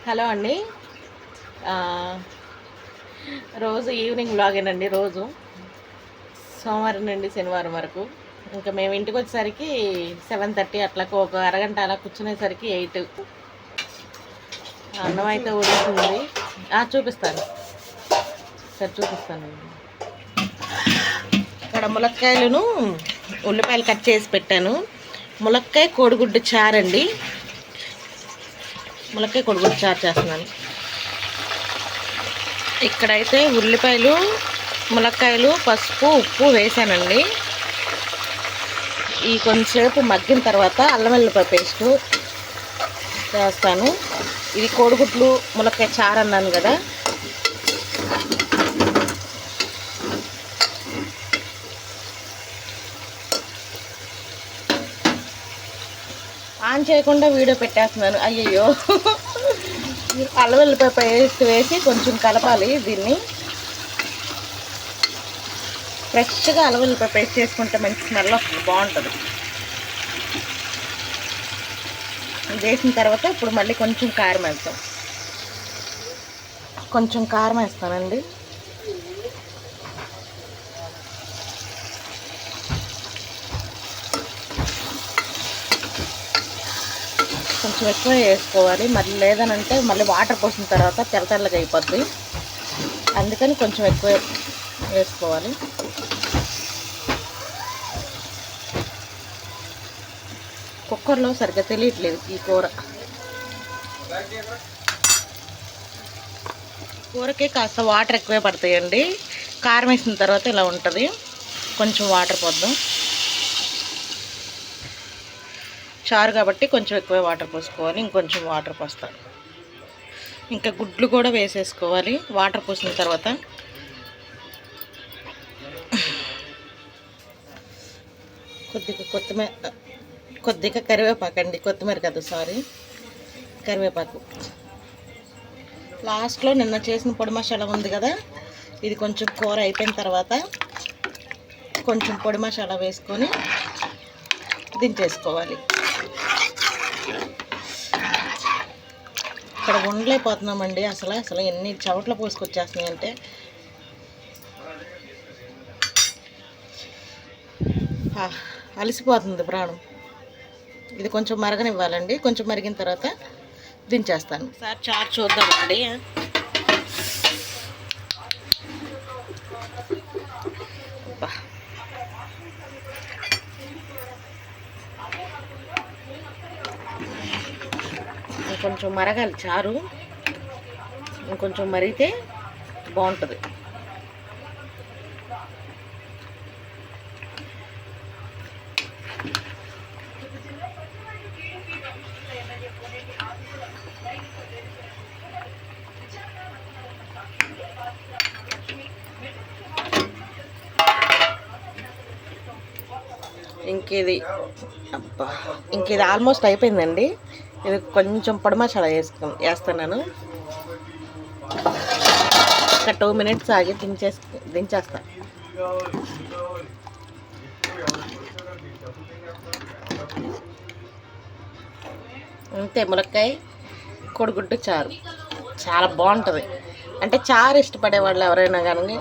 Hello అండి. రోజు evening వ్లాగేనండి. రోజు సోమవారం నుండి శనివారం వరకు. ఇంకా మేము ఇంటికి వచ్చేసరికి 7:30 అట్లా, ఒక అరగంట అలా కూర్చునేసరికి 8. అన్నం అయితే ఉడుకుతుంది. చూపిస్తాను సార్, చూపిస్తానండి. ఇక్కడ ములక్కాయలను ఉల్లిపాయలు కట్ చేసి పెట్టాను. ములక్కాయ కోడిగుడ్డు చారండి. ములక్కాయ కోడిగుడ్డు చారు చేస్తున్నాను. ఇక్కడైతే ఉల్లిపాయలు, ములక్కాయలు, పసుపు, ఉప్పు వేసానండి. ఈ కొంచెంసేపు మగ్గిన తర్వాత అల్లం వెల్లుల్లిపాయ పేస్టు వేస్తాను. ఇది కోడిగుడ్లు ములక్కాయ చారు అన్నాను కదా. ఆన్ చేయకుండా వీడియో పెట్టేస్తున్నాను, అయ్యయ్యో. అల్లం వెల్లుల్లిపాయ పేస్ట్ వేసి కొంచెం కలపాలి. దీన్ని ఫ్రెష్గా అల్లం వెల్లుల్లిపాయ పేస్ట్ చేసుకుంటే మంచి స్మెల్ వస్తుంది, బాగుంటుంది. ఇది వేసిన తర్వాత ఇప్పుడు మళ్ళీ కొంచెం కారం వేస్తాం. కొంచెం కారం వేస్తానండి. కొంచెం ఎక్కువ వేసుకోవాలి, మళ్ళీ లేదనంటే మళ్ళీ వాటర్ పోసిన తర్వాత తెల్లగా అయిపోద్ది. అందుకని కొంచెం ఎక్కువ వేసుకోవాలి. కుక్కర్లో సరిగ్గా తెలియట్లేదు ఈ కూరకి కాస్త వాటర్ ఎక్కువే పడతాయండి. కారం వేసిన తర్వాత ఇలా ఉంటుంది. కొంచెం వాటర్ పోద్దాం. చారు కాబట్టి కొంచెం ఎక్కువ వాటర్ పోసుకోవాలి. ఇంకొంచెం వాటర్ పోస్తాను. ఇంకా గుడ్లు కూడా వేసేసుకోవాలి వాటర్ పోసిన తర్వాత. కొద్దిగా కరివేపాకు అండి, కొత్తిమీర కదా, సారీ, కరివేపాకు. లాస్ట్లో నిన్న చేసిన పొడి మసాలా ఉంది కదా, ఇది కొంచెం కూర అయిపోయిన తర్వాత కొంచెం పొడి మసాలా వేసుకొని దించేసుకోవాలి. ఇక్కడ ఉండలేకపోతున్నామండి. అసలు ఎన్ని చవట్ల పోసుకొచ్చేస్తున్నాయంటే. అలసిపోతుంది ప్రాణం. ఇది కొంచెం మరగనివ్వాలండి. కొంచెం మరిగిన తర్వాత దించేస్తాను. సార్ చారు చూద్దామండి. కొంచెం మరగాలి చారు, ఇంకొంచెం మరిగితే బాగుంటుంది. ఇంకేది ఆల్మోస్ట్ అయిపోయిందండి. ఇది కొంచెం పొడి మసాలా వేస్తాను. ఒక 2 minutes ఆగి దించేస్తాను. అంతే, ములక్కాయ కోడిగుడ్డు చారు చాలా బాగుంటుంది. అంటే చారు ఇష్టపడే వాళ్ళు ఎవరైనా కానీ